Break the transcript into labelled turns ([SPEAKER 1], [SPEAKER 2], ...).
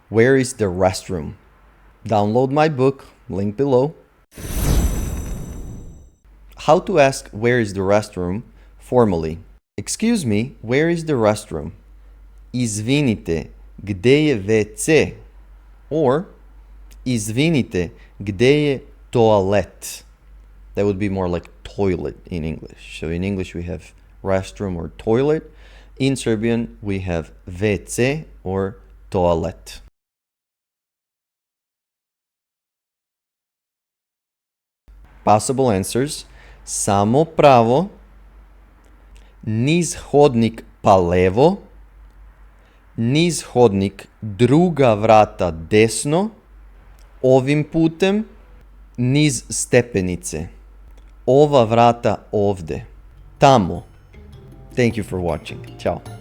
[SPEAKER 1] Where is the restroom? Download my book, link below. How to ask where is the restroom formally. Excuse me, where is the restroom? Izvinite, gde je WC? Or, izvinite, gde je toalet? That would be more like toilet in English. So in English we have restroom or toilet. In Serbian we have WC or toalet. Possible answers. Samo pravo, niz hodnik pa levo, niz hodnik druga vrata desno, ovim putem, niz stepenice, ova vrata ovde, tamo. Thank you for watching. Ćao.